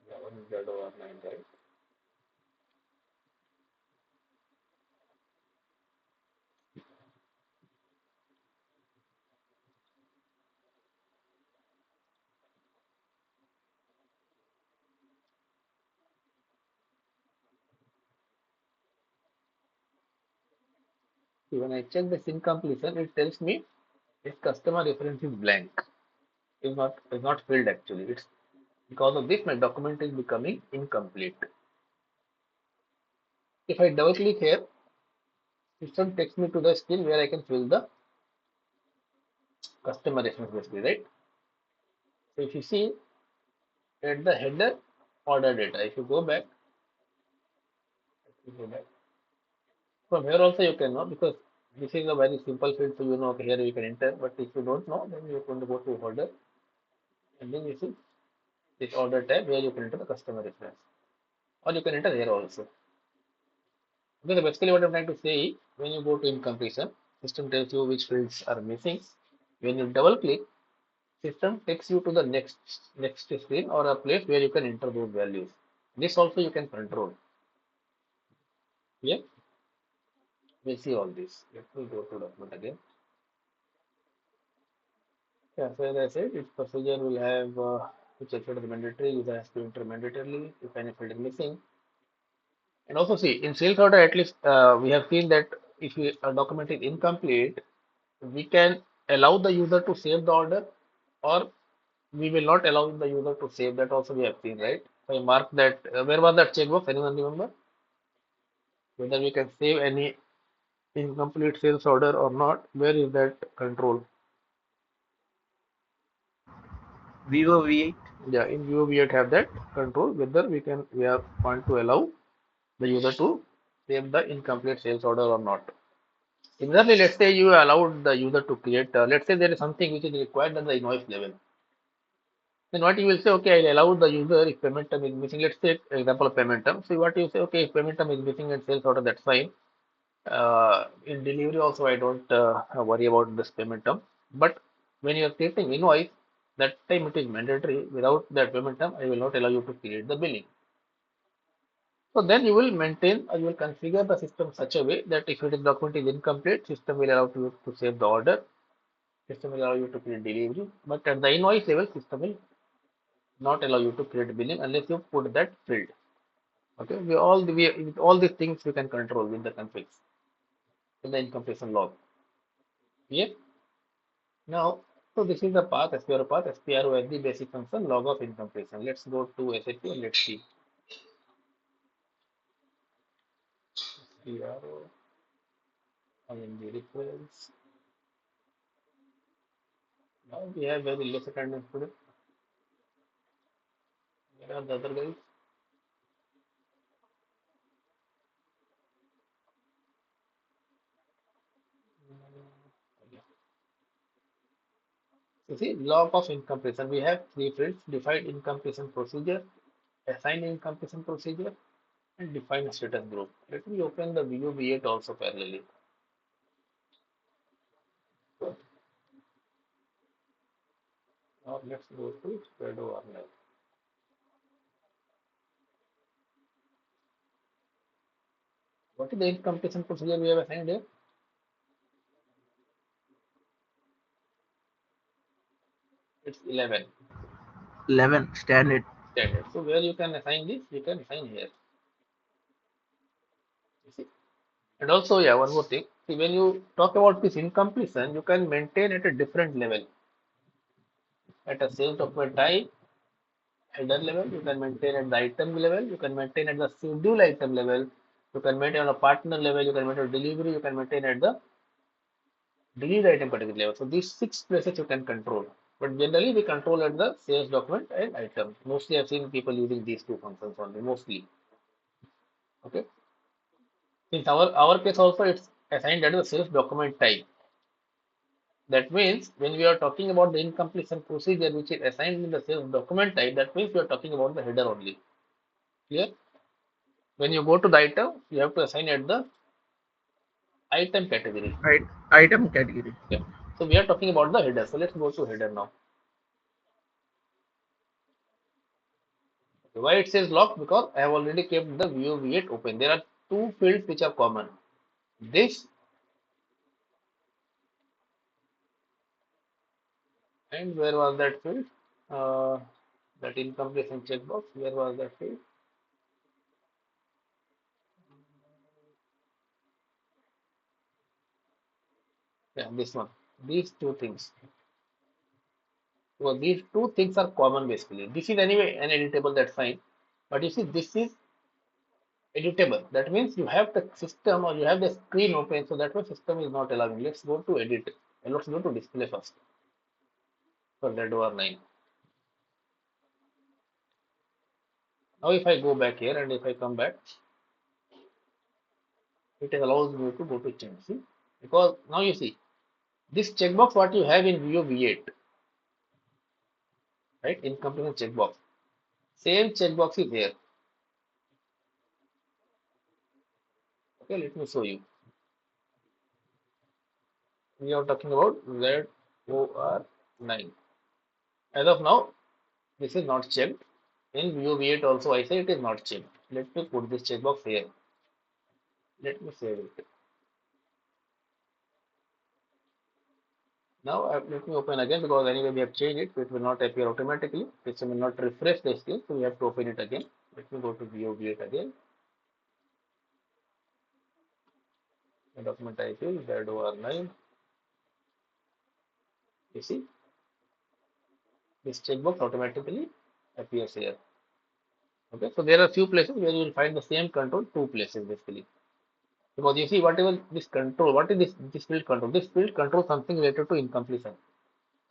Yeah, 1 over 9, right? See, when I check this incompletion, it tells me if customer reference is blank, is not filled actually. It's because of this my document is becoming incomplete. If I double click here, system takes me to the screen where I can fill the customer reference basically, right? So if you see at the header order data, if you go back from here also you can know because this is a very simple field, so you know okay, here you can enter. But if you don't know, then you're going to go to order and then you see this order tab where you can enter the customer reference, or you can enter here also. Because basically what I'm trying to say is when you go to incompletion, system tells you which fields are missing. When you double click, system takes you to the next screen or a place where you can enter those values. This also you can control. Yeah, we'll see all this. Let me go to document again. Yeah, so as I said, each procedure will have which field is mandatory, user has to enter mandatorily if any field is missing. And also see in sales order, at least we have seen that if a document is incomplete, we can allow the user to save the order, or we will not allow the user to save. That also we have seen, right? So I mark that. Where was that checkbox? Anyone remember? Whether we can save any incomplete sales order or not? Where is that control? Vivo V8. Yeah, in View we have that control whether we are want to allow the user to save the incomplete sales order or not. Similarly, let's say you allowed the user to create. Let's say there is something which is required at the invoice level. Then what you will say, okay, I'll allow the user if payment term is missing. Let's take example of payment term. So what you say, okay, if payment term is missing and sales order, that's fine. In delivery also, I don't worry about this payment term. But when you are creating invoice, that time it is mandatory. Without that payment term, I will not allow you to create the billing. So then you will maintain or you will configure the system such a way that if it is document is incomplete, system will allow you to save the order. System will allow you to create delivery. But at the invoice level, system will not allow you to create billing unless you put that field. Okay, with all these things we can control with the configs in the incompletion log. Yeah. Now, so this is the path, SPRO path, SPRO as the basic function log of incompletion. Let's go to SAP and let's see. SPRO ING request. Now we have very less attendance today. Where are the other guys? You see, log of incompletion. We have three fields: define incompletion procedure, assign incompletion procedure, and define status group. Let me open the view V8 also parallelly. Now let's go to spread over now. What is the incompletion procedure we have assigned here? It's 11 11 standard. standard. So where you can assign this, you can assign here. You see? And also, yeah, one more thing. See, when you talk about this incompletion, you can maintain at a different level. At a sales document type, header level, you can maintain at the item level, you can maintain at the schedule item level, you can maintain on a partner level, you can maintain delivery, you can maintain at the delete item category level. So these six places you can control. But generally we control at the sales document and item. Mostly I've seen people using these two functions only, mostly. Okay. In our case also it's assigned at the sales document type. That means when we are talking about the incompletion procedure which is assigned in the sales document type, that means we are talking about the header only. Clear? When you go to the item, you have to assign at the item category. Right. Item category. Yeah. So we are talking about the header. So let's go to header now. Why it says locked? Because I have already kept the view V8 open. There are two fields which are common. This and where was that field? Uh, that incompletion checkbox. Where was that field? Yeah, this one. These two things. So these two things are common basically. This is anyway an editable, that's fine. But you see, this is editable. That means you have the system or you have the screen open, so that way system is not allowing. Let's go to edit and let's go to display first for Z9. Now if I go back here and if I come back, it allows me to go to change. See? Because now you see this checkbox what you have in view V8, right? Incompletion checkbox. Same checkbox is here. Okay, let me show you. We are talking about ZOR9. As of now, this is not checked. In view V8 also I say it is not checked. Let me put this checkbox here. Let me save it. Now let me open again because anyway we have changed it, so it will not appear automatically. It will not refresh the screen, so we have to open it again. Let me go to view V8 again. The document type is ZOR9. You see, this checkbox automatically appears here. Okay, so there are few places where you will find the same control, two places basically. Because you see, whatever this control, what is this field control? This field controls something related to incompletion.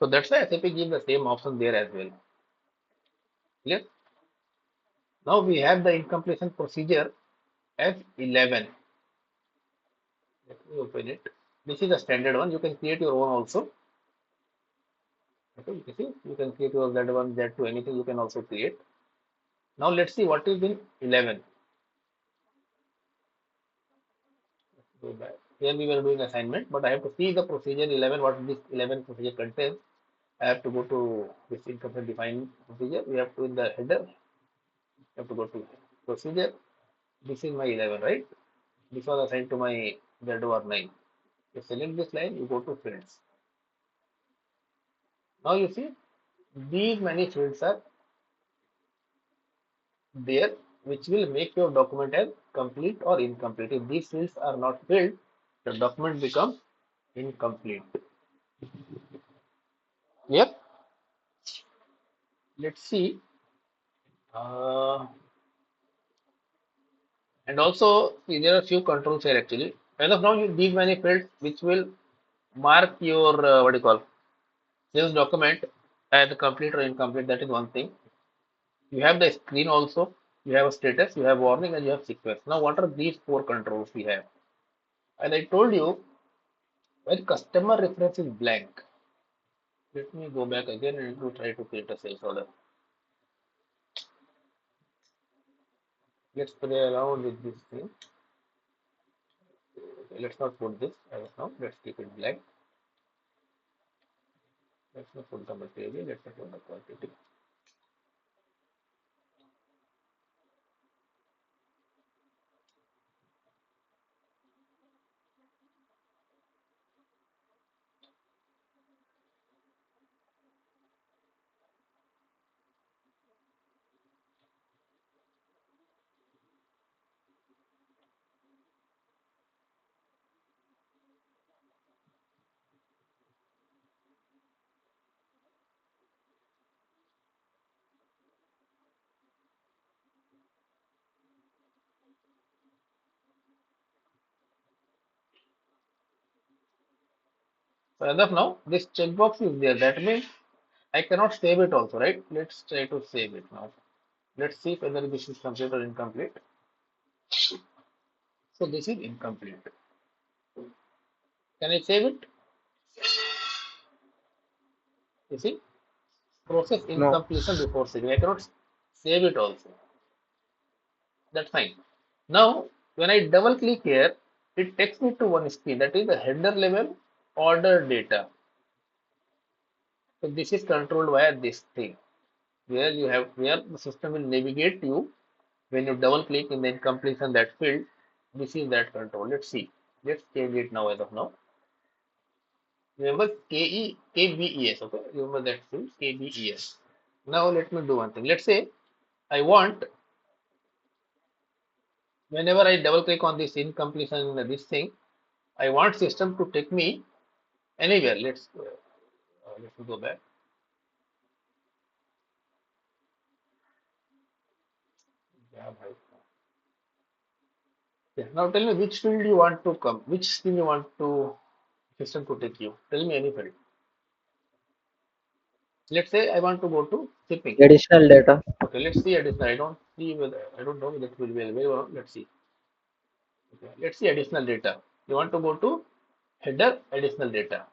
So that's why SAP gives the same option there as well. Clear? Now we have the incompletion procedure as 11. Let me open it. This is a standard one. You can create your own also. Okay, you see, you can create your Z1, Z2, anything you can also create. Now let's see what is in 11. Go back. Here we were doing assignment, but I have to see the procedure 11, what this 11 procedure contains. I have to go to this incomplete define procedure. We have to in the header. I have to go to procedure. This is my 11, right? This was assigned to my Z9. You select this line, you go to fields. Now you see these many fields are there which will make your document as complete or incomplete. If these fields are not filled, the document becomes incomplete. Yep. Let's see. Uh, and also see, there are few controls here actually. As of now, these many fields which will mark your what do you call sales document as complete or incomplete. That is one thing. You have the screen also. You have a status. You have warning, and you have sequence. Now, what are these four controls we have? As I told you, when customer reference is blank, let me go back again and to try to create a sales order. Let's play around with this thing. Okay, let's not put this as of now. Let's keep it blank. Let's not put the material. Let's not put the quantity. So as of now, this checkbox is there. That means I cannot save it also, right? Let's try to save it now. Let's see whether this is complete or incomplete. So this is incomplete. Can I save it? You see, process No. incompletion before saving. I cannot save it also. That's fine. Now, when I double click here, it takes me to one screen that is the header level order data. So this is controlled via this thing. where the system will navigate you when you double click in the incompletion that field. This is that control. Let's see. Let's change it now as of now. Remember KBES, okay? Remember that field KBES. Now let me do one thing. Let's say I want, whenever I double click on this incompletion this thing, I want system to take me anywhere. Let me go back. Yeah, right. Yeah. Now tell me which field you want to come, which thing you want to system to take you. Tell me any field. Let's say I want to go to shipping. Additional data. Okay, let's see additional. I don't know whether it will be available or not. Let's see. Okay, let's see additional data. You want to go to header additional data.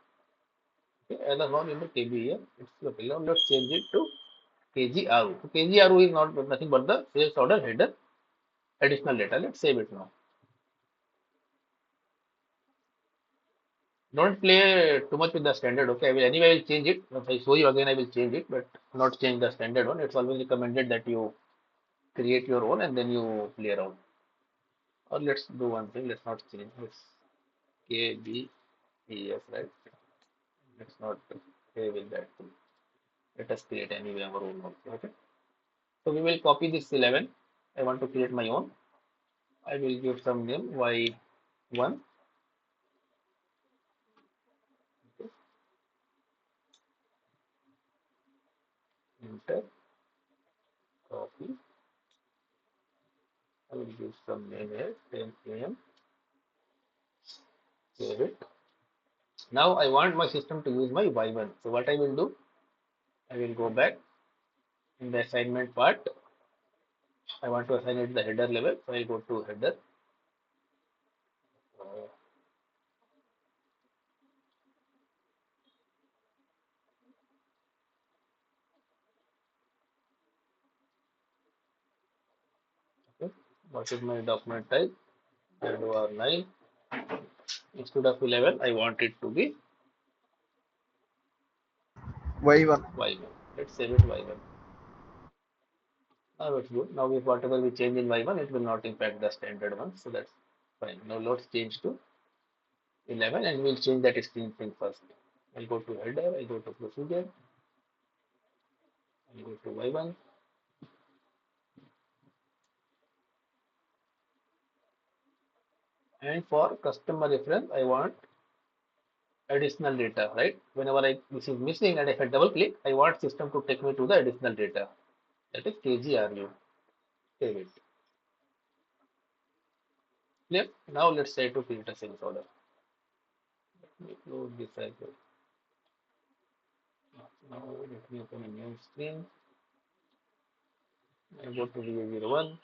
Okay, as of now, remember KB here. It's okay. Now let's change it to KGRU. So KGRU is not nothing but the sales order header additional data. Let's save it now. Don't play too much with the standard. Okay, I will change it. Once I show you again, I will change it, but not change the standard one. It's always recommended that you create your own and then you play around. Or let's do one thing. Let's not change. Let's KBES, right? Let's not play with that. Let us create anyway our own also. Okay. So we will copy this 11. I want to create my own. I will give some name y1. Enter, copy. I will give some name here, 10 am. Save it. Now I want my system to use my y1. So what I will do, I will go back in the assignment part. I want to assign it the header level. So I go to header. Okay. What is my document type? R9. Instead of 11, I want it to be Y1. y1. Let's save it y1. Now it's good. Now if whatever we change in y1, it will not impact the standard one. So that's fine. Now let's change to 11 and we'll change that screen thing first. I'll go to header, I go to procedure, I go to y1. And for customer reference, I want additional data, right? Whenever this is missing and if I double click, I want system to take me to the additional data. That is KGRU. Save it. Clear? Now let's try to create a sales order. Let me close this cycle. Now let me open a new screen. I go to VA01.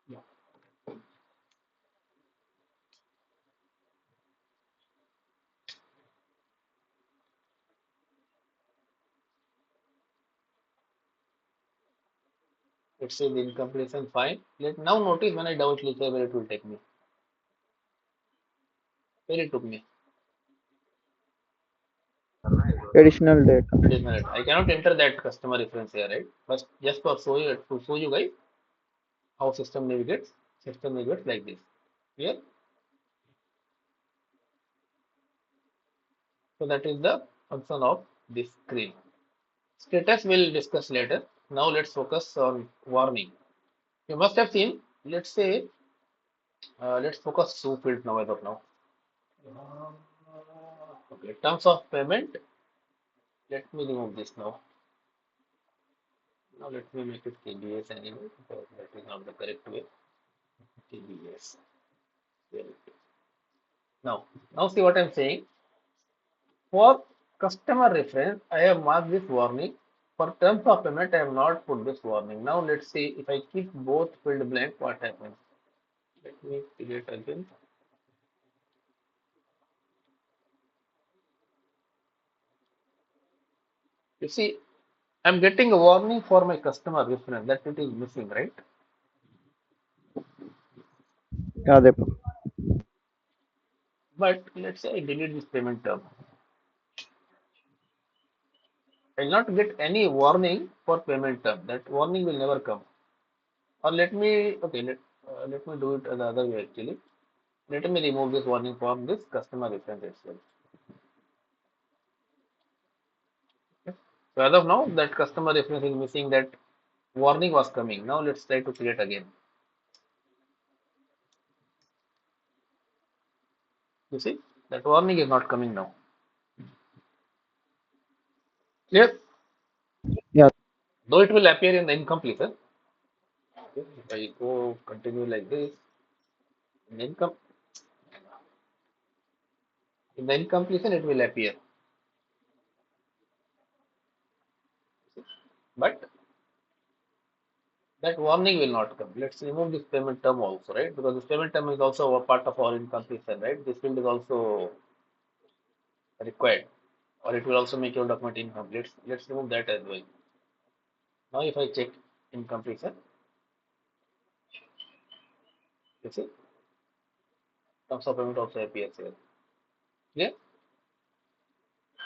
Yeah. Let's say the incompletion fine. Now notice when I double click here where it will take me. Where it took me. Additional data. Additional data. I cannot enter that customer reference here, right? But just for show you guys how system navigates. System navigates like this. Here. So that is the function of this screen. Status we'll discuss later. Now let's focus on warning. You must have seen. Let's say let's focus two fields now as of now. Okay, terms of payment. Let me remove this now. Now let me make it KBS anyway because that is not the correct way. KBS. Now see what I'm saying. For customer reference, I have marked this warning. For terms of payment, I have not put this warning. Now let's see if I keep both field blank, what happens? Let me create again. You see, I'm getting a warning for my customer reference that it is missing, right? Yeah, Deepak. But let's say I delete this payment term. I will not get any warning for payment term. That warning will never come. Or let me, okay, let me do it the other way actually. Let me remove this warning from this customer reference itself. Okay. So as of now, that customer reference is missing. That warning was coming. Now let's try to create again. You see, that warning is not coming now. Clear? Yeah, Though it will appear in the incompletion. Okay. If I go continue like this, in income in the incompletion it will appear. But that warning will not come. Let's remove this payment term also, right? Because this payment term is also a part of our incompletion, right? This field is also required, or it will also make your document incomplete. Let's remove that as well. Now, if I check incompletion, you see, terms of payment also appears here. Clear?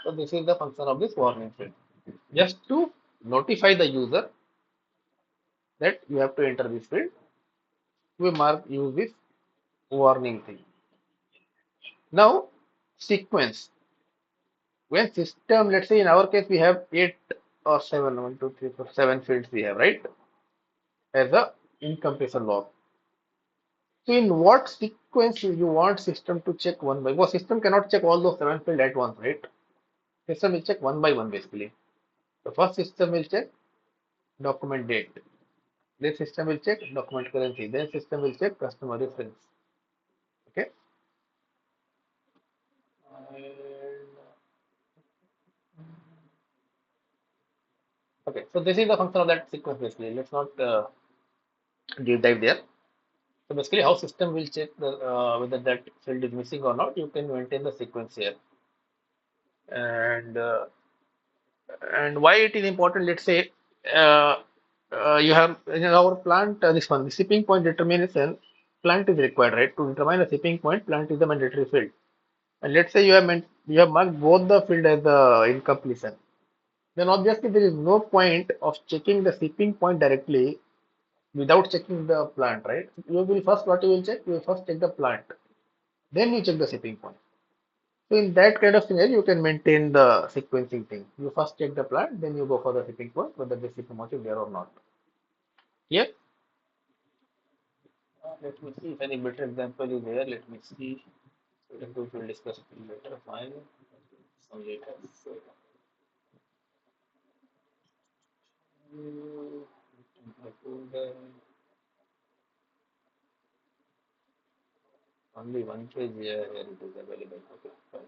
So this is the function of this warning field. Just to notify the user that you have to enter this field, we use this warning thing. Now, sequence. When system, let's say in our case, we have 8 or 7, 1, 2, 3, 4, 7 fields we have, right? As a incompletion log. So in what sequence you want system to check one by one? Because system cannot check all those 7 fields at once, right? System will check one by one basically. The first system will check document date. Then system will check document currency. Then system will check customer reference. Okay. Okay. So this is the function of that sequence basically. Let's not deep dive there. So basically, how system will check whether that field is missing or not. You can maintain the sequence here, and why it is important. Let's say uh, you have in our plant this one the shipping point determination plant is required, right? To determine a shipping point, plant is the mandatory field. And let's say you have marked both the field as incompletion. Then obviously there is no point of checking the shipping point directly without checking the plant, right? You will first what you will check? You will first check the plant. Then you check the shipping point. So in that kind of scenario, you can maintain the sequencing thing. You first check the plant, then you go for the shipping point, whether the shipping point is there or not. Here, let me see if any better example is there. Let me see. We'll discuss it later. Fine. Some later. So, only one page here, it is available. Okay, fine.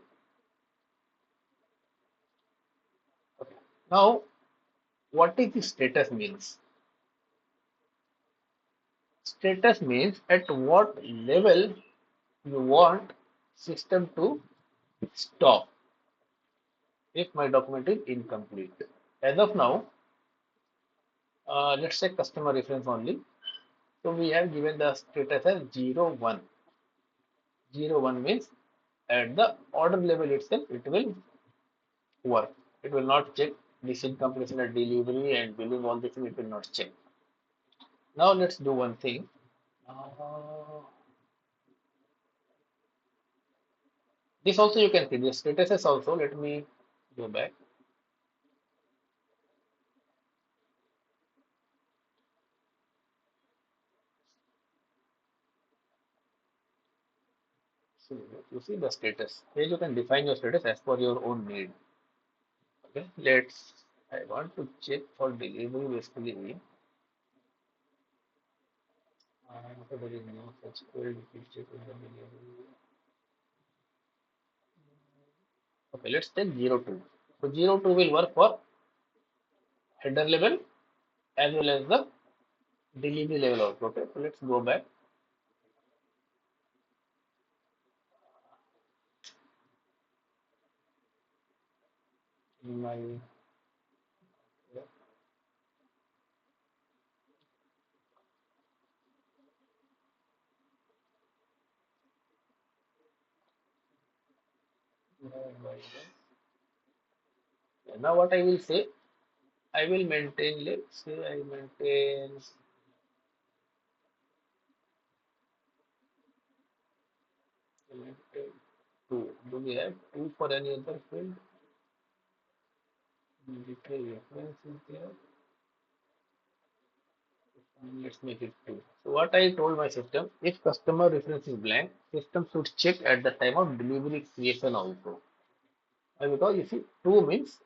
Okay. Now, what is the status means? Status means at what level you want system to stop if my document is incomplete. As of now, let's say customer reference only. So we have given the status as 0, 1. 0, 1 means at the order level itself, it will work. It will not check this incompletion at delivery and billing all this, it will not check. Now let's do one thing. This also you can see the statuses also. Let me go back. So you see the status. Here you can define your status as per your own need. Okay, I want to check for delivery basically. So there is no such field. Please check with the delivery. Okay, let's take 0, 2. So 0, 2 will work for header level as well as the delivery level also. Okay, so let's go back. In my Now what I will say, I will maintain, let's say I maintain 2. Do we have 2 for any other field? Military reference is there. Let's make it 2. So what I told my system, if customer reference is blank, system should check at the time of delivery creation also. Why? Because you see 2 means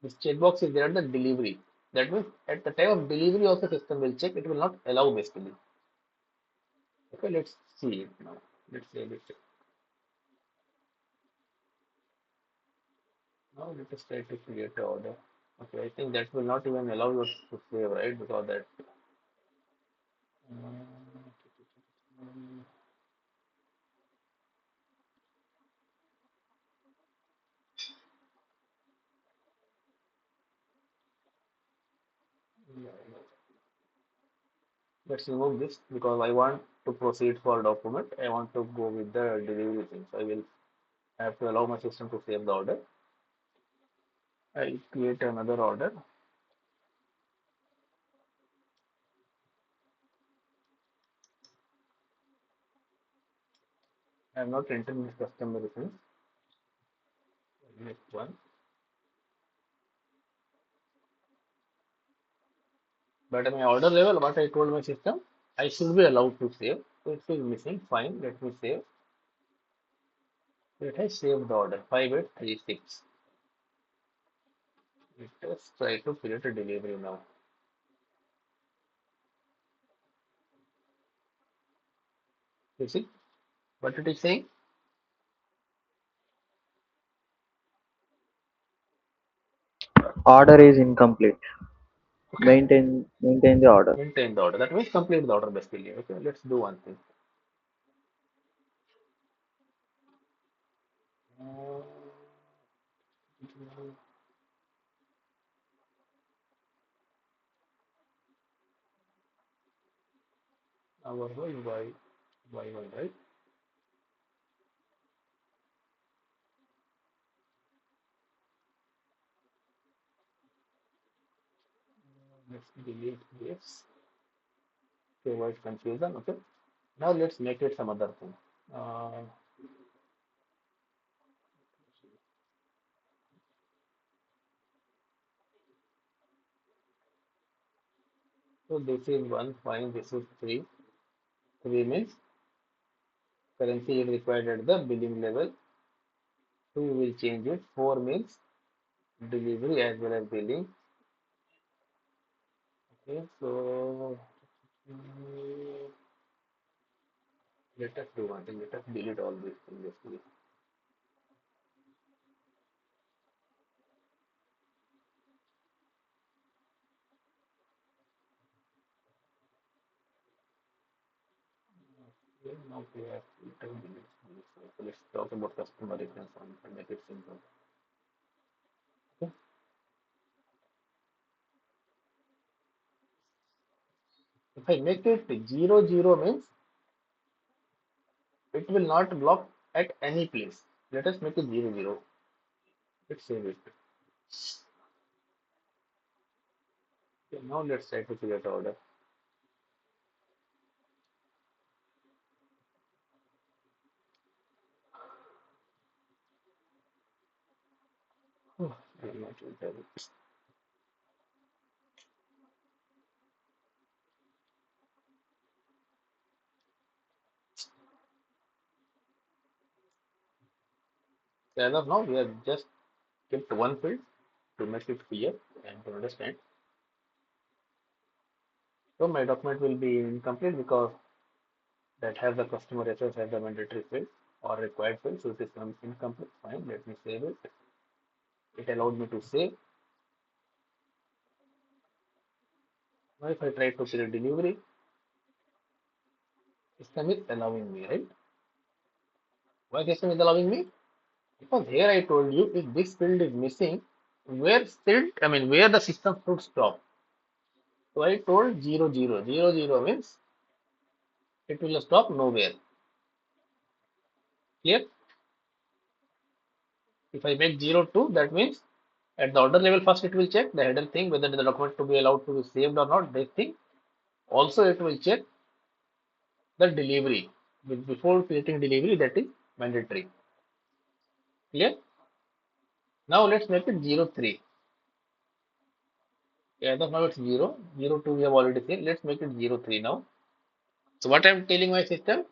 this checkbox is there at the delivery. That means at the time of delivery also system will check. It will not allow basically. Okay, let's see it now. Let's save it. Now let us try to create an order. Okay, I think that will not even allow you to save, right? Because that. Let's remove this because I want to proceed for document. I want to go with the delivery thing. So I will have to allow my system to save the order. I create another order. I am not entering this customer reference. Next one. But at my order level, what I told my system, I should be allowed to save. So it is missing. Fine. Let me save. It has saved the order 5836. Let us try to create a delivery now. You see what it is saying? Order is incomplete. Okay. Maintain the order. Maintain the order. That means complete the order basically. Okay. Let's do one thing. Uh, our y1, right? Let's delete this to avoid confusion. Okay. Now let's make it some other thing. Uh, so this is 1, fine. This is 3. 3 means currency is required at the billing level. 2 will change it. 4 means delivery as well as billing. Okay, so let us do one thing. Let us delete all these things basically. Okay, now we have to delete this. So let's talk about customer reference and make it simple. Okay. If I make it 00 means it will not block at any place. Let us make it 00. Let's save it. Okay, now let's try to create order. Oh, I will not enter it. So as of now, we have just kept one field to make it clear and to understand. So my document will be incomplete because that has the customer reference as the mandatory field or required field. So it is incomplete. Fine. Let me save it. It allowed me to save. Now if I try to create delivery, system is allowing me, right? Why system is allowing me? Because here I told you if this field is missing, where the system should stop. So I told 00. 00 means it will stop nowhere. Clear? If I make 02, that means at the order level first it will check the header thing whether the document to be allowed to be saved or not. This thing also it will check the delivery before creating delivery, that is mandatory. Clear? Now let's make it 03. As of now it's 0. 02 we have already seen. Let's make it 03 now. So what I'm telling my system,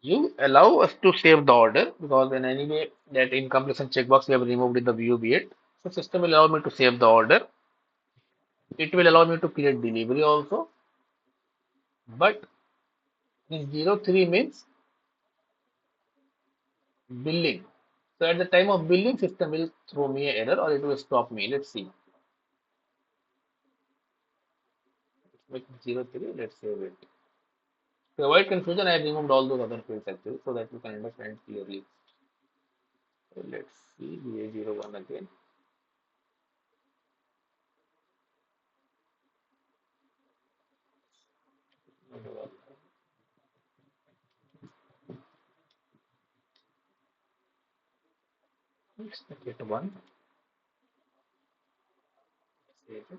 you allow us to save the order because in any way that incompletion checkbox we have removed in the view be. So system will allow me to save the order. It will allow me to create delivery also. But this 03 means billing. So at the time of billing, system will throw me an error or it will stop me. Let's see. Let's make it 03. Let's save it. To avoid confusion, I have removed all those other fields actually so that you can understand clearly. So let's see BA01 again. Let's make it 1. Save it.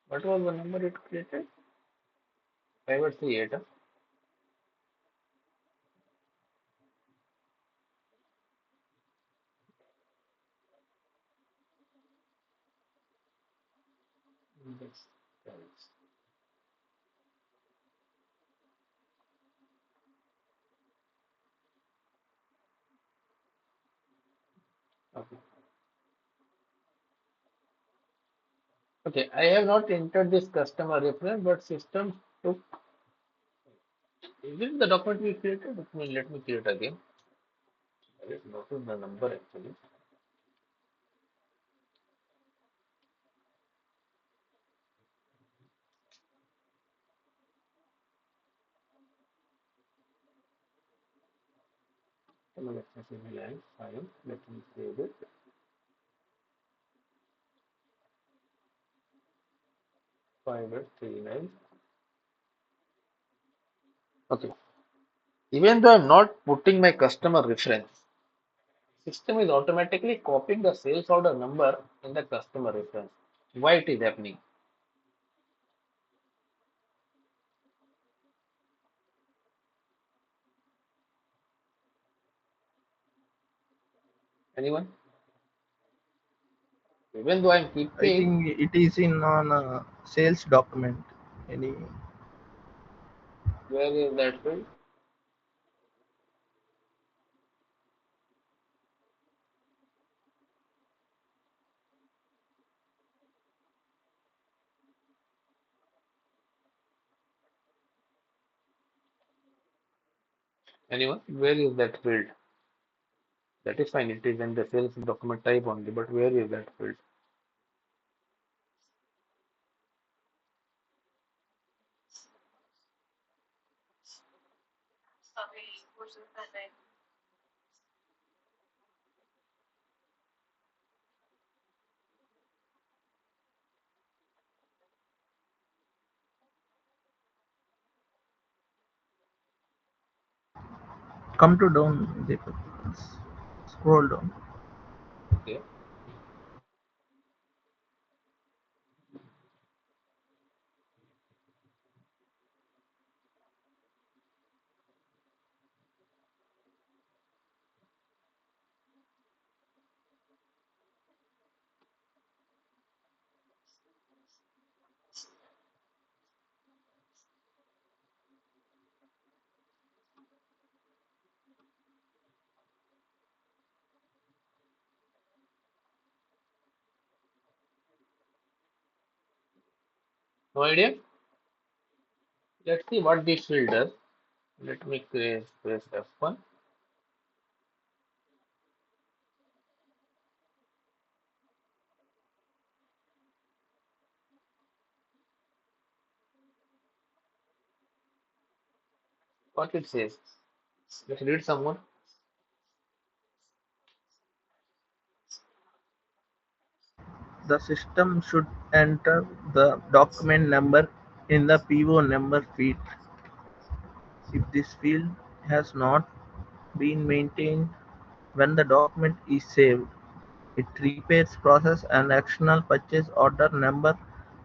What was the number it created? 538. Huh? That's correct. Okay. Okay, I have not entered this customer reference, but system took. Is it the document we created? Let me create again. I didn't notice the number actually. Let me see line file. Let me save it. Five 39. Okay. Even though I'm not putting my customer reference, system is automatically copying the sales order number in the customer reference. Why it is happening? Anyone? Even though I'm I keeping, think it is in on a sales document. Any where is that field? Anyone? Where is that field? That is fine. It is in the sales document type only, but where is that field? come to down, Deepak. Scroll down. Okay. No idea? Let's see what this field does. Let me press F1. What it says. Let's read someone. The system should enter the document number in the PO number field. If this field has not been maintained when the document is saved, it repairs process and actional purchase order number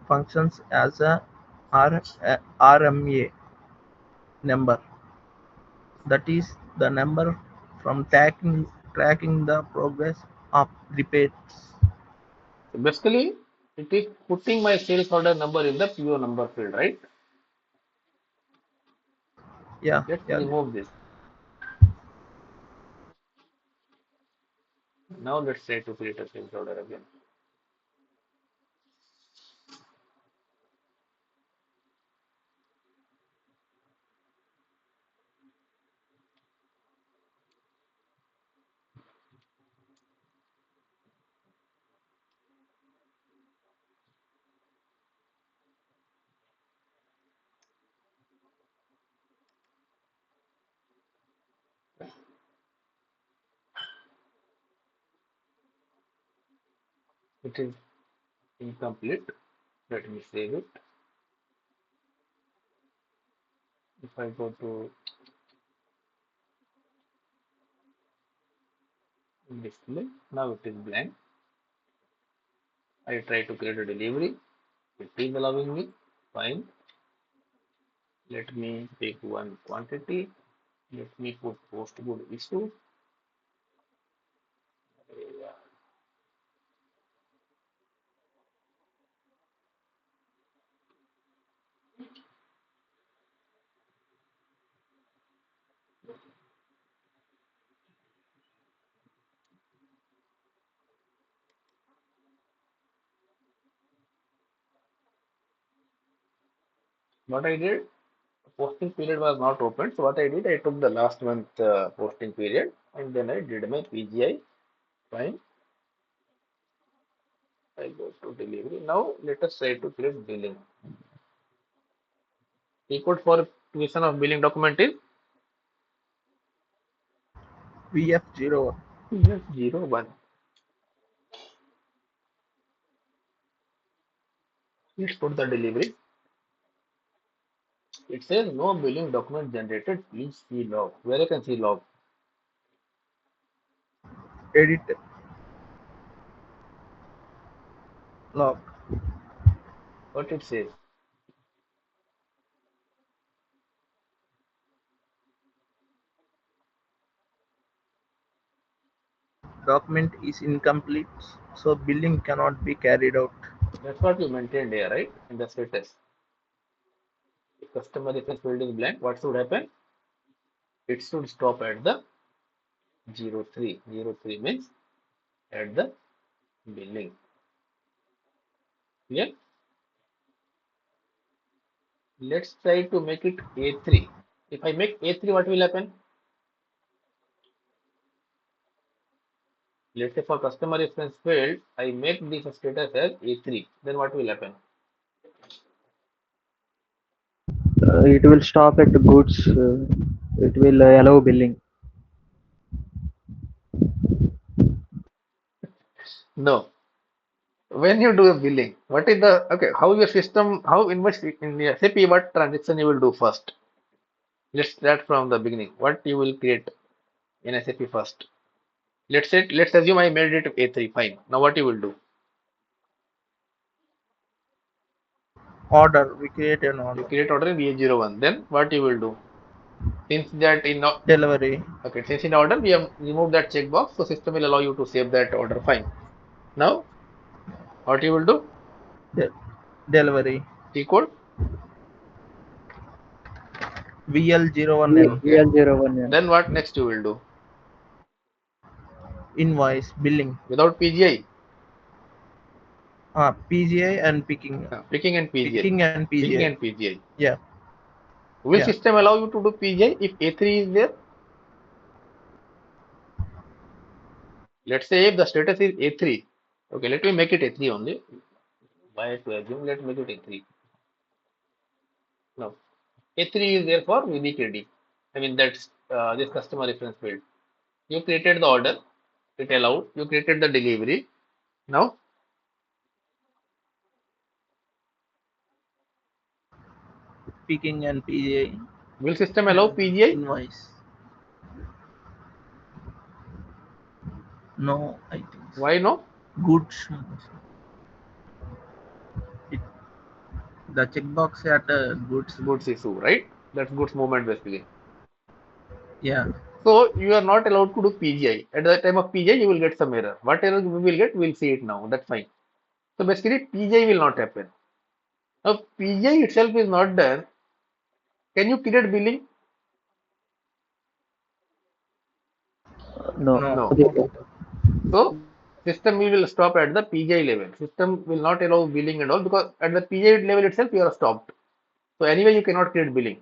functions as a RMA number, that is the number from tracking the progress of repairs. So basically, it is putting my sales order number in the PO number field, right? Yeah, Let's yeah. remove this. Now let's try to create a sales order again. It is incomplete. Let me save it. If I go to display, now it is blank. I try to create a delivery. It is allowing me. Fine. Let me take one quantity. Let me put post good issue. What I did, posting period was not open. So what I did, I took the last month posting period and then I did my PGI. Fine. I go to delivery. Now let us try to create billing. Key code for creation of billing document is VF01. VF01. Let's put the delivery. It says no billing document generated. Please see log. Where I can see log? Edit log. What it says? Document is incomplete, so billing cannot be carried out. That's what you maintained here, right? In the status. If customer reference field is blank, what should happen? It should stop at the 03. 03 means at the billing. Clear? Let's try to make it A3. If I make A3, what will happen? Let's say for customer reference field, I make this status as A3. Then what will happen? It will stop at goods. It will allow billing. No. When you do a billing, what is the okay? How your system? How in which in the SAP what transaction you will do first? Let's start from the beginning. What you will create in SAP first? Let's assume I made it A3. Fine. Now what you will do? Order. We create an You order. create order in A01. Then what you will do? Since that in Delivery. okay, since in order we have removed that checkbox, so system will allow you to save that order. Fine. Now what you will do? De- Delivery. T code. VL01L. Okay. VL01, yeah. Then what next you will do? Invoice. Billing. Without PGI. PGI and picking. Picking and PGI. Picking and Picking PGI. and PGI. Yeah. Will Yeah. system allow you to do PGI if A3 is there? Let's say if the status is A3. Okay, let me make it A3 only. Why to assume? Let's make it A3. No. A3 is there for VBKD. I mean that's this customer reference field. You created the order, it allowed. You created the delivery. Now picking and PJ Will system allow PGI? invoice. No, I think so. Why no? Goods. It, the checkbox at goods. Goods issue, right? That's goods movement basically. Yeah. So you are not allowed to do PGI. At the time of PGI, you will get some error. What error we will get, we'll see it now. That's fine. So basically, PGI will not happen. Now, PGI itself is not done. Can you create billing? No. No. No. So system will stop at the PGI level. System will not allow billing and all because at the PGI level itself, you are stopped. So anyway, you cannot create billing.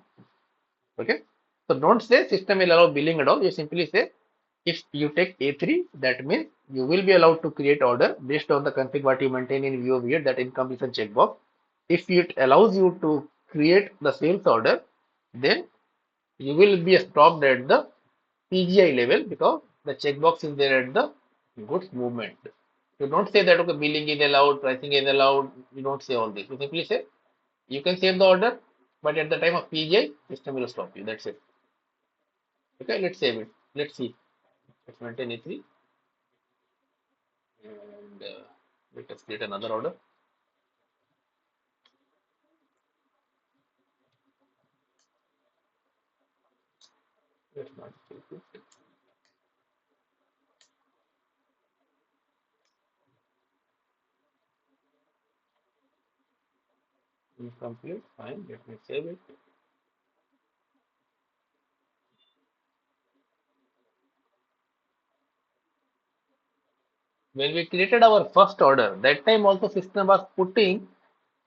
Okay. So don't say system will allow billing at all. You simply say if you take A3, that means you will be allowed to create order based on the config what you maintain in view of here, that incompletion checkbox. If it allows you to create the sales order, then you will be stopped at the PGI level because the checkbox is there at the goods movement. You don't say that okay, billing is allowed, pricing is allowed. You don't say all this. You simply say you can save the order, but at the time of PGI, system will stop you. That's it. Okay, let's save it. Let's see. Let's maintain A3 and let us create another order. Let's not save it. Incomplete. Fine. Let me save it. When we created our first order, that time also system was putting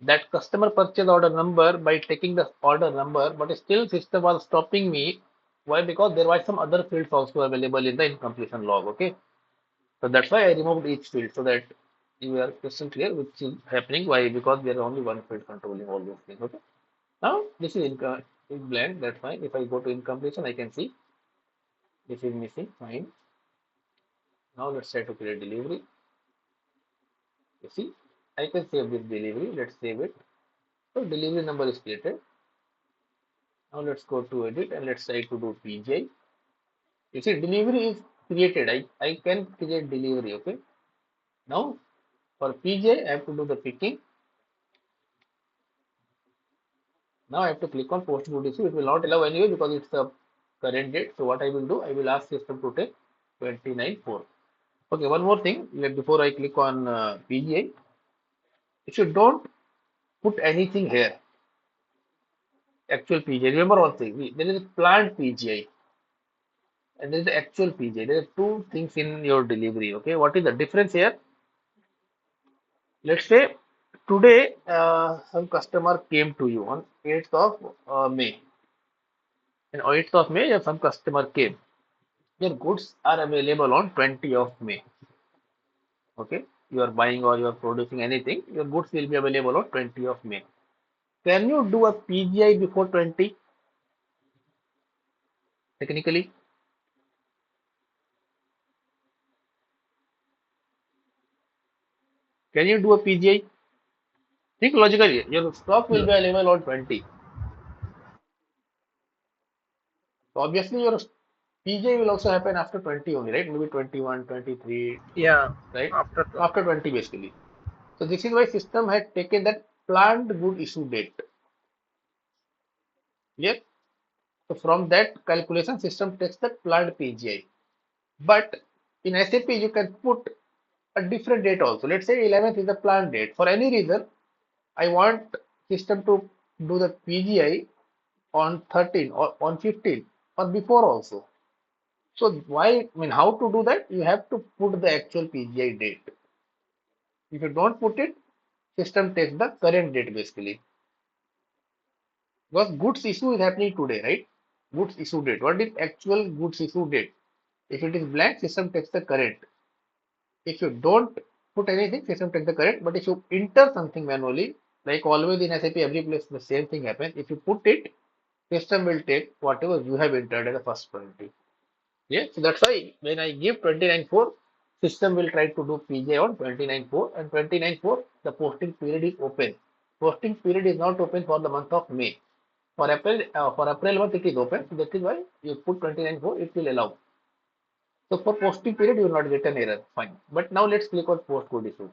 that customer purchase order number by taking the order number, but still system was stopping me. Why? Because there was some other fields also available in the incompletion log. Okay, so that's why I removed each field so that you are crystal clear which is happening. Why? Because there is only one field controlling all those things. Okay, now this is blank. That's fine. If I go to incompletion, I can see this is missing. Fine. Now let's try to create delivery. You see, I can save this delivery. Let's save it. So delivery number is created. Now let's go to edit and let's try to do PJ. You see, delivery is created. I can create delivery. Okay. Now for PJ, I have to do the picking. Now I have to click on post boot issue. It will not allow anyway because it's the current date. So what I will do, I will ask system to take 29/4. Okay, one more thing. Before I click on PGI, if you don't put anything here, actual PGI. Remember one thing. There is a planned PGI and there is the actual PGI. There are two things in your delivery. Okay, what is the difference here? Let's say today some customer came to you on 8th of May. And on 8th of May, some customer came. Your goods are available on 20th of May. Okay, you are buying or you are producing anything, your goods will be available on 20th of May. Can you do a PGI before 20? Technically, can you do a PGI? Think logically, your stock will No. be available on 20. So obviously, your PGI will also happen after 20 only, right? Maybe 21, 23, Yeah. right? After 20. After 20 basically. So this is why system had taken that planned good issue date. Clear? So from that calculation, system takes the planned PGI. But in SAP, you can put a different date also. Let's say 11th is the planned date. For any reason, I want system to do the PGI on 13 or on 15 or before also. So why, I mean, how to do that? You have to put the actual PGI date. If you don't put it, system takes the current date basically. Because goods issue is happening today, right? Goods issue date. What is actual goods issue date? If it is blank, system takes the current. If you don't put anything, system takes the current. But if you enter something manually, like always in SAP, every place the same thing happens. If you put it, system will take whatever you have entered as the first priority. Yeah, so that's why when I give 29/4, system will try to do PJ on 29/4 and 29/4, the posting period is open. Posting period is not open for the month of May. For April month it is open. So that is why you put 29.4, it will allow. So for posting period you will not get an error. Fine. But now let's click on post code issue.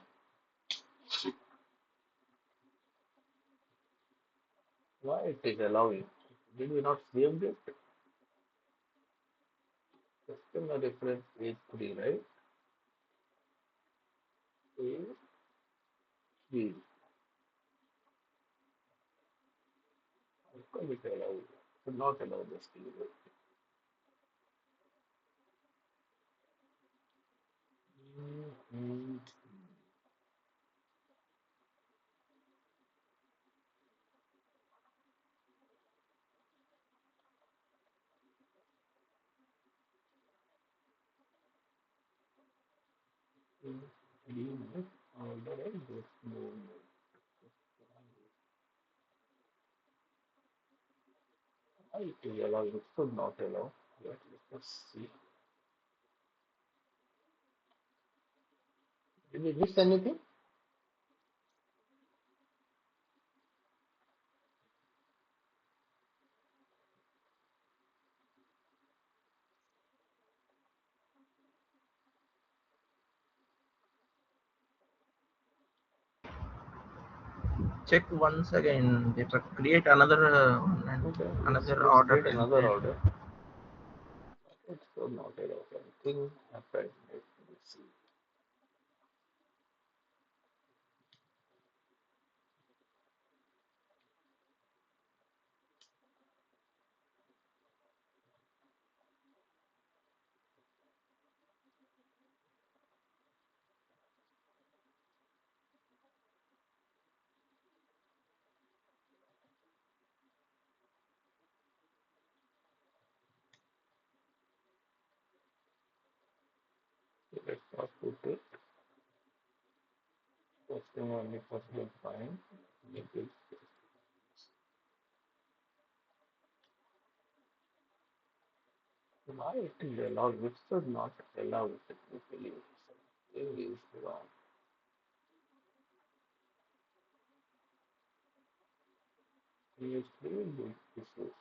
Why it is allowing? Did we not save it? Customer reference page 3, right? Page 3. How come it allow? Should not allow this to. Mm-hmm. It is allow, it should not allow. Let's see. Did we miss anything? Check once again. Create another one and Okay, another let's order create another template. order. It should not allow. Something happened. Let me see. Let's not put it. Posting only possible fine. Make it. Why it is allowed? It should not allow it technically. Something is wrong. Yes, very good issues.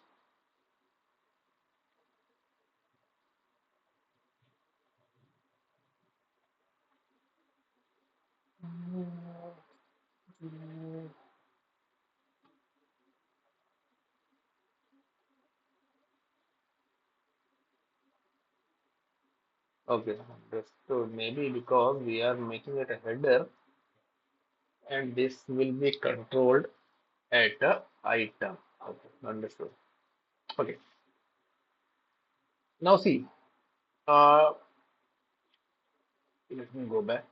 Okay, understood. Maybe because we are making it a header and this will be controlled at a item. Okay, understood. Okay, now see, uh, let me go back.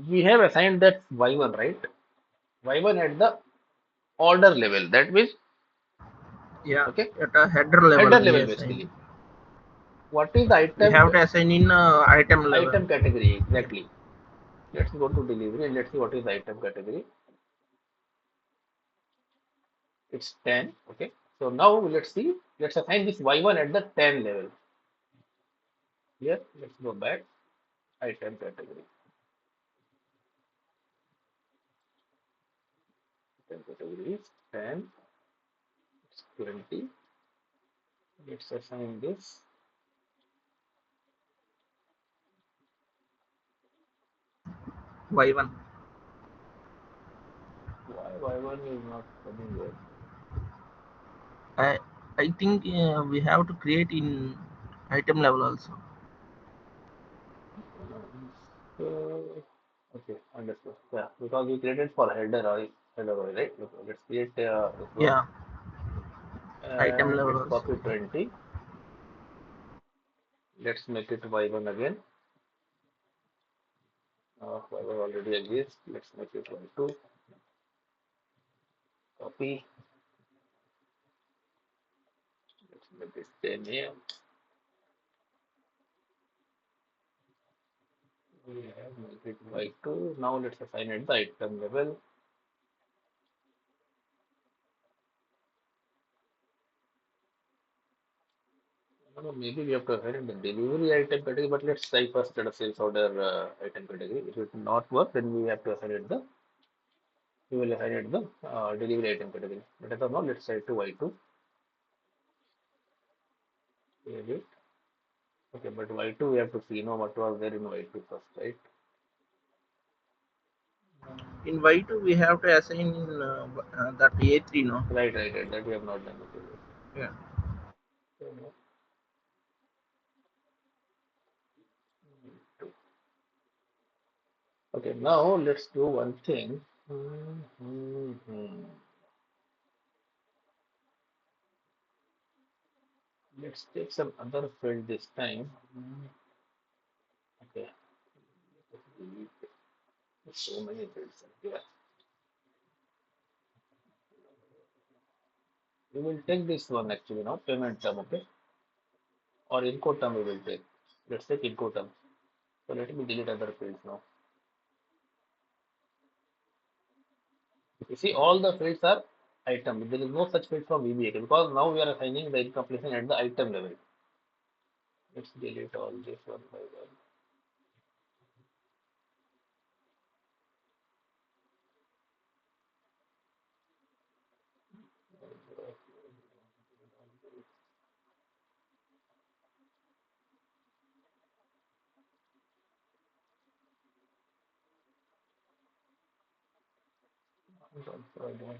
We have assigned that y1, right? Y1 at the order level. That means, Yeah, okay, at a header level header we level assign. basically. What is the We have to assign in item level. item category Yeah. exactly? Let's go to delivery and let's see what is the item category. It's 10. Okay. So now let's see. Let's assign this y1 at the 10 level. Here, let's go back. Item category. Item category is 10. It's 20. Let's assign this. Y1. Why y1 is not coming here? I I think we have to create in item level also. So, okay, understood. Yeah, because we created for header oil, right? Okay, let's create this one Yeah, item and level let's also. copy 20. Let's make it y1 again. Y1 already exists. Let's make it y2. Copy. Let's make this 10 here. We have made it y2. Now let's assign it the item level. No, So maybe we have to assign the delivery item category, but let's try first the sales order item category. If it not work, then we have to assign it the we will assign it the delivery item category. But as of now, let's try to Y2. Save it. Okay, but Y2 we have to see what was there in Y2 first, right? In Y2 we have to assign that A3, no? Right. That we have not done. Okay. Yeah. Okay, now let's do one thing. Mhm. Let's take some other field this time. Okay, so many fields. Yeah, we will take this one actually now, payment term, okay, or income term we will take. Let's take income term. So let me delete other fields now. You see, all the fields are item. There is no such field for VBA because now we are assigning the incompletion at the item level. Let's delete all this one by one. So I don't know.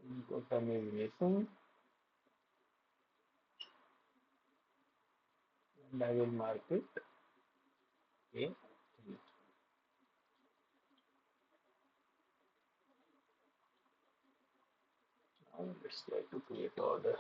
Income term is missing, and I will mark it. Okay. Now let's try to create order.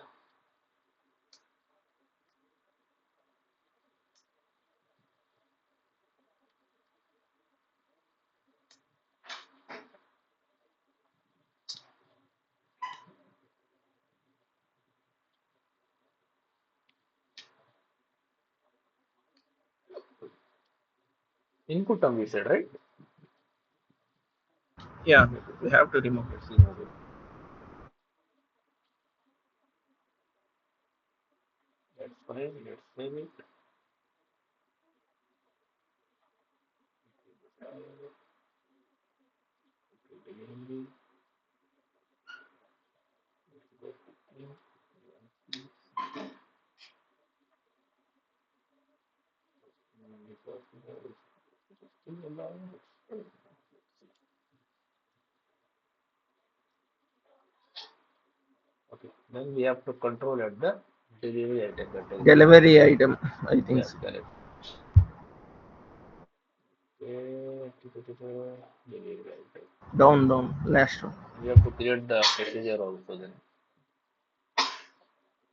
Input term we said, right? Yeah, we have to remove. Let's remove it. That's fine. Let's save it. Delivery. Okay, then we have to control at the delivery item category. Delivery item, I think Yes, so. correct. Okay, delivery item. Down, last one. We have to create the procedure also then.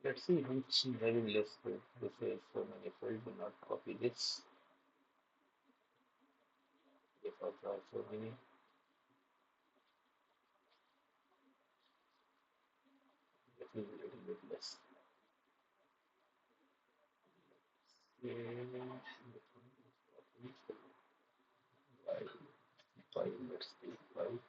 Let's see which is having less field. This is so many fields. Do not copy this. This also has so many. This is a little bit less. Five, five. Let's see five.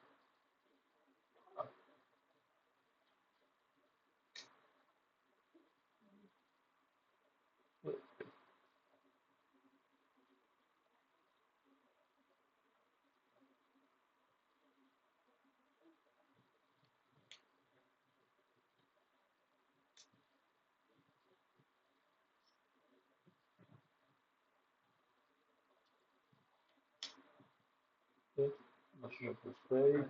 Okay. Must not be five.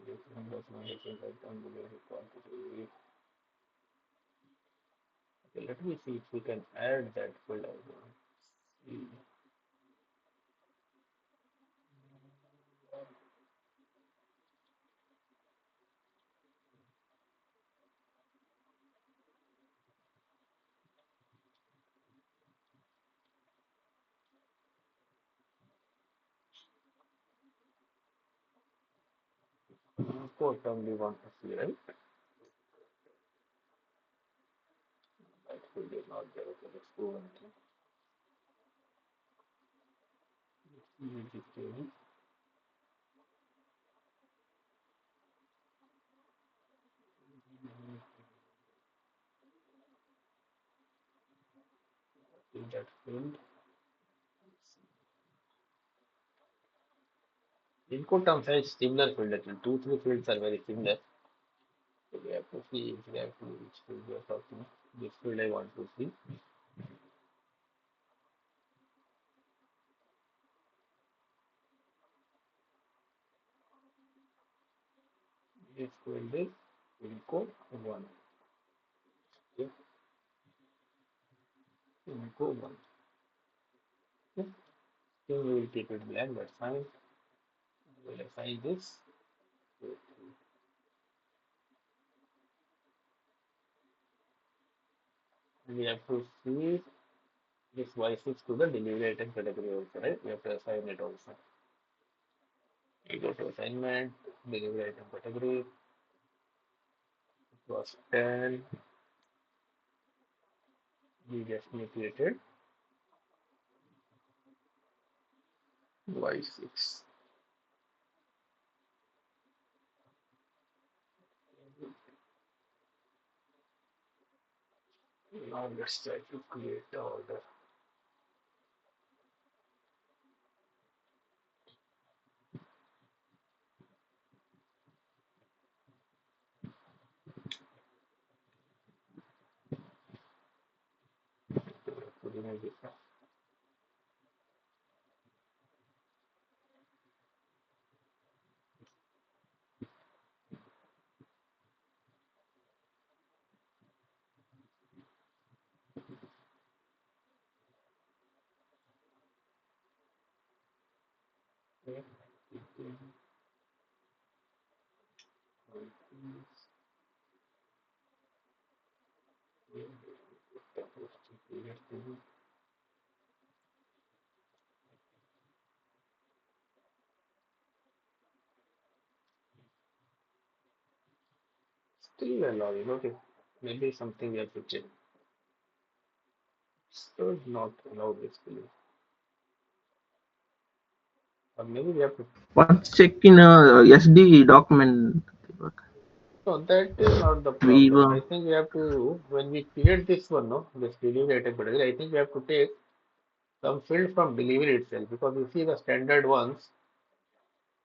This number of managers I don't believe it quantity. Okay, let me see if we can add that field also. See. Quote term we want to see, right? That field is not there. Okay, let's do one thing. that field. Input terms has similar field. Actually, two, three fields are very similar. So we have to see exactly which field we are talking. This field I want to see. This field is Inco 1. Okay. Inco 1. Okay. So we will keep it blank, that's fine. We will assign this. We have to see this Y6 to the delivery item category also, right? We have to assign it also. We go to assignment, delivery item category, it was 10. We just created Y6. Now let's try to create the order. To remove this one. Okay. Still allowing, okay. Maybe something we have to check. Still not allow basically. Or maybe we have to. Once check in a SD document. No, that is not the We problem. I think we have to, when we create this one, no, this delivery item category, I think we have to take some field from delivery itself because you see the standard ones,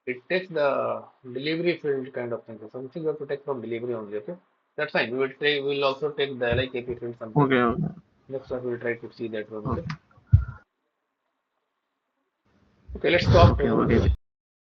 it takes the delivery field kind of thing. So something you have to take from delivery only, okay? That's fine. We will also take the like AP field something. okay, okay, Next one we'll try to see that one, okay? okay, Okay, let's stop okay, here. okay.